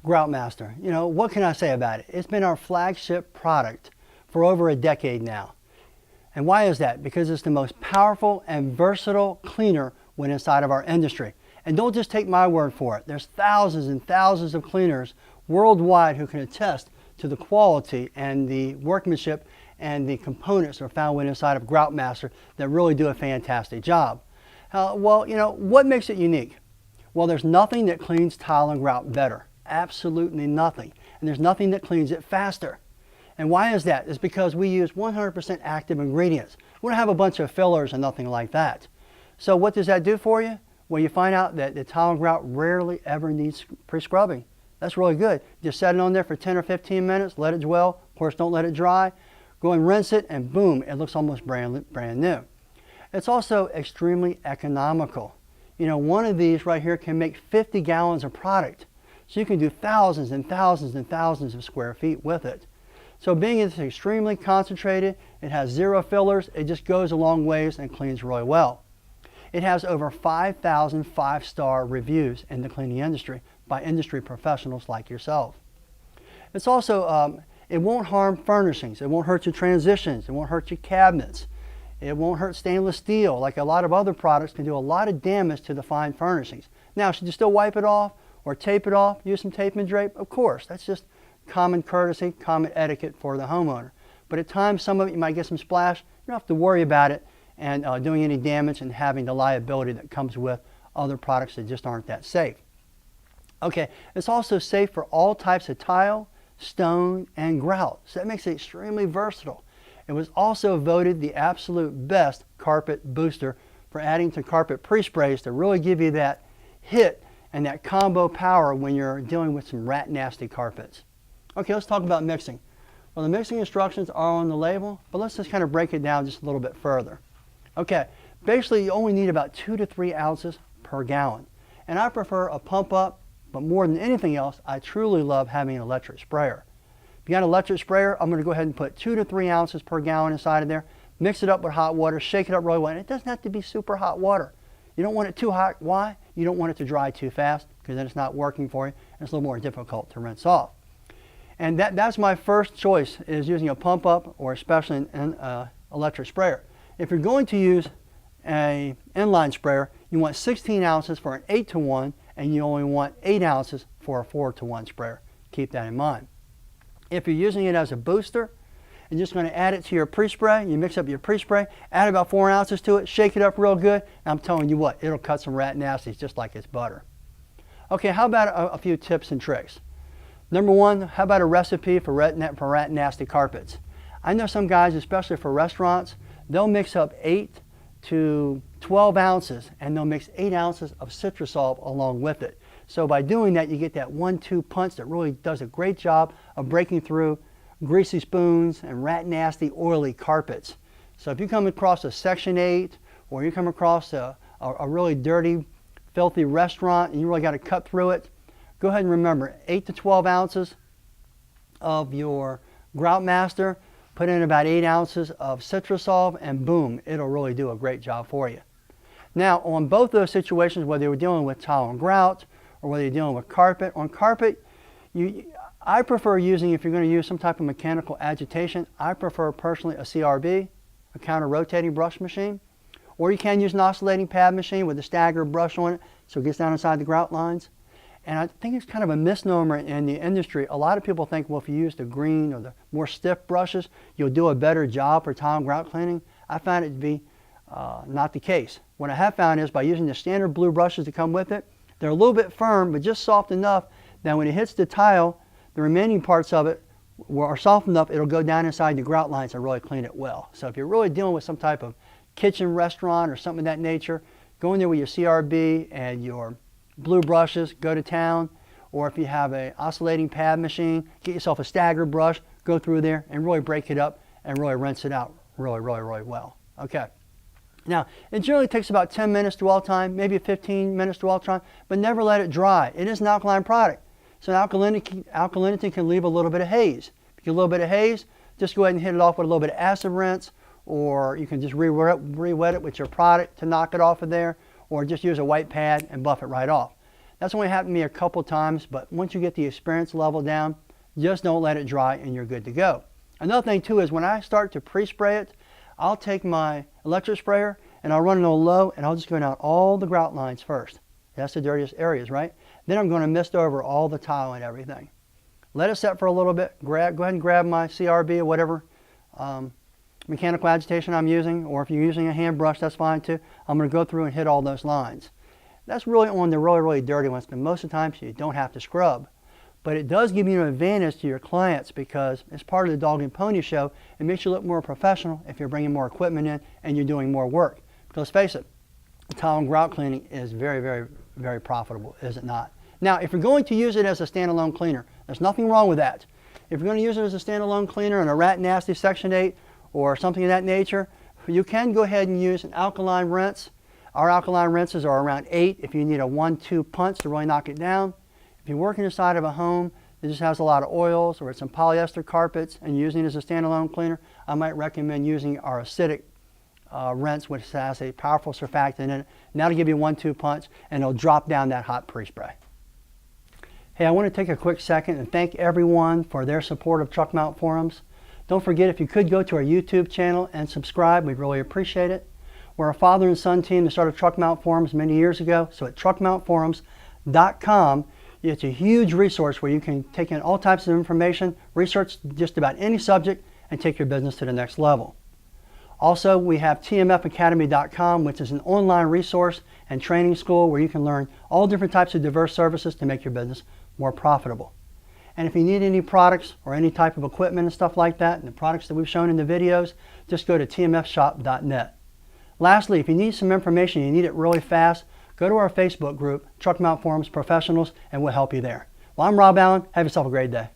Groutmaster. You know, what can I say about it? It's been our flagship product for over a decade now. And why is that? Because it's the most powerful and versatile cleaner when inside of our industry. And don't just take my word for it. There's thousands and thousands of cleaners worldwide who can attest to the quality and the workmanship and the components that are found within inside of Groutmaster that really do a fantastic job. Well, you know, what makes it unique? Well, there's nothing that cleans tile and grout better. Absolutely nothing. And there's nothing that cleans it faster. And why is that? It's because we use 100% active ingredients. We don't have a bunch of fillers and nothing like that. So what does that do for you? Well, you find out that the tile and grout rarely ever needs pre-scrubbing. That's really good. Just set it on there for 10 or 15 minutes, let it dwell. Of course, don't let it dry. Go and rinse it, and boom, it looks almost brand new. It's also extremely economical. You know, one of these right here can make 50 gallons of product. So you can do thousands and thousands and thousands of square feet with it. So being it's extremely concentrated, it has zero fillers, it just goes a long ways and cleans really well. It has over 5,000 five-star reviews in the cleaning industry by industry professionals like yourself. It's also, it won't harm furnishings, it won't hurt your transitions, it won't hurt your cabinets, it won't hurt stainless steel like a lot of other products can do a lot of damage to the fine furnishings. Now, should you still wipe it off or tape it off, use some tape and drape? Of course, that's just common courtesy, common etiquette for the homeowner. But at times, some of it you might get some splash. You don't have to worry about it and doing any damage and having the liability that comes with other products that just aren't that safe. Okay, it's also safe for all types of tile, stone, and grout. So that makes it extremely versatile. It was also voted the absolute best carpet booster for adding to carpet pre-sprays to really give you that hit and that combo power when you're dealing with some rat nasty carpets. Okay, let's talk about mixing. Well, the mixing instructions are on the label, but let's just kind of break it down just a little bit further. Okay, basically you only need about 2 to 3 ounces per gallon. And I prefer a pump up, but more than anything else, I truly love having an electric sprayer. If you got an electric sprayer, I'm going to go ahead and put 2 to 3 ounces per gallon inside of there, mix it up with hot water, shake it up really well. And it doesn't have to be super hot water. You don't want it too hot. Why? You don't want it to dry too fast because then it's not working for you and it's a little more difficult to rinse off. And that's my first choice, is using a pump up or especially an electric sprayer. If you're going to use an inline sprayer, you want 16 ounces for an 8-to-1 and you only want 8 ounces for a 4-to-1 sprayer. Keep that in mind. If you're using it as a booster and just going to add it to your pre-spray, you mix up your pre-spray, add about 4 ounces to it, shake it up real good, and I'm telling you what, it'll cut some rat nasties just like it's butter. Okay, how about a few tips and tricks? Number one, how about a recipe for rat nasty carpets? I know some guys, especially for restaurants, they'll mix up 8 to 12 ounces and they'll mix 8 ounces of Citrusol along with it. So by doing that, you get that 1-2 punch that really does a great job of breaking through greasy spoons and rat nasty oily carpets. So if you come across a Section 8 or you come across a really dirty, filthy restaurant and you really got to cut through it, go ahead and remember 8 to 12 ounces of your Groutmaster, put in about 8 ounces of Citrusol, and boom, it'll really do a great job for you. Now, on both those situations, whether you're dealing with tile and grout or whether you're dealing with carpet, on carpet, I prefer using, if you're going to use some type of mechanical agitation, I prefer personally a CRB, a counter-rotating brush machine, or you can use an oscillating pad machine with a staggered brush on it so it gets down inside the grout lines. And I think it's kind of a misnomer in the industry. A lot of people think, well, if you use the green or the more stiff brushes, you'll do a better job for tile and grout cleaning. I find it to be not the case. What I have found is by using the standard blue brushes that come with it, they're a little bit firm, but just soft enough that when it hits the tile, the remaining parts of it are soft enough, it'll go down inside the grout lines and really clean it well. So if you're really dealing with some type of kitchen restaurant or something of that nature, go in there with your CRB and your blue brushes, go to town. Or if you have an oscillating pad machine, get yourself a stagger brush, go through there and really break it up and really rinse it out really well. Okay. Now, it generally takes about 10 minutes dwell time, maybe 15 minutes dwell time, but never let it dry. It is an alkaline product. So alkalinity can leave a little bit of haze. If you get a little bit of haze, just go ahead and hit it off with a little bit of acid rinse, or you can just re-wet it with your product to knock it off of there, or just use a white pad and buff it right off. That's only happened to me a couple times, but once you get the experience level down, just don't let it dry and you're good to go. Another thing too is when I start to pre-spray it, I'll take my electric sprayer and I'll run it on low and I'll just go down all the grout lines first. That's the dirtiest areas, right? Then I'm going to mist over all the tile and everything. Let it set for a little bit. Go ahead and grab my CRB or whatever mechanical agitation I'm using, or if you're using a hand brush, that's fine too. I'm going to go through and hit all those lines. That's really on the really dirty ones, but most of the time you don't have to scrub. But it does give you an advantage to your clients because it's part of the dog and pony show. It makes you look more professional if you're bringing more equipment in and you're doing more work. Because let's face it, tile and grout cleaning is very profitable, is it not? Now, if you're going to use it as a standalone cleaner, there's nothing wrong with that. If you're going to use it as a standalone cleaner in a Rat Nasty Section 8 or something of that nature, you can go ahead and use an alkaline rinse. Our alkaline rinses are around 8 if you need a 1-2 punch to really knock it down. If you're working inside of a home that just has a lot of oils or some polyester carpets and using it as a standalone cleaner, I might recommend using our acidic rinse, which has a powerful surfactant in it. And that'll give you a 1-2 punch and it'll drop down that hot pre-spray. Hey, I want to take a quick second and thank everyone for their support of Truck Mount Forums. Don't forget, if you could go to our YouTube channel and subscribe, we'd really appreciate it. We're a father and son team that started Truck Mount Forums many years ago. So at truckmountforums.com, it's a huge resource where you can take in all types of information, research just about any subject, and take your business to the next level. Also, we have tmfacademy.com, which is an online resource and training school where you can learn all different types of diverse services to make your business more profitable. And if you need any products or any type of equipment and stuff like that, and the products that we've shown in the videos, just go to tmfshop.net. Lastly, if you need some information, you need it really fast, go to our Facebook group, Truck Mount Forums Professionals, and we'll help you there. Well, I'm Rob Allen. Have yourself a great day.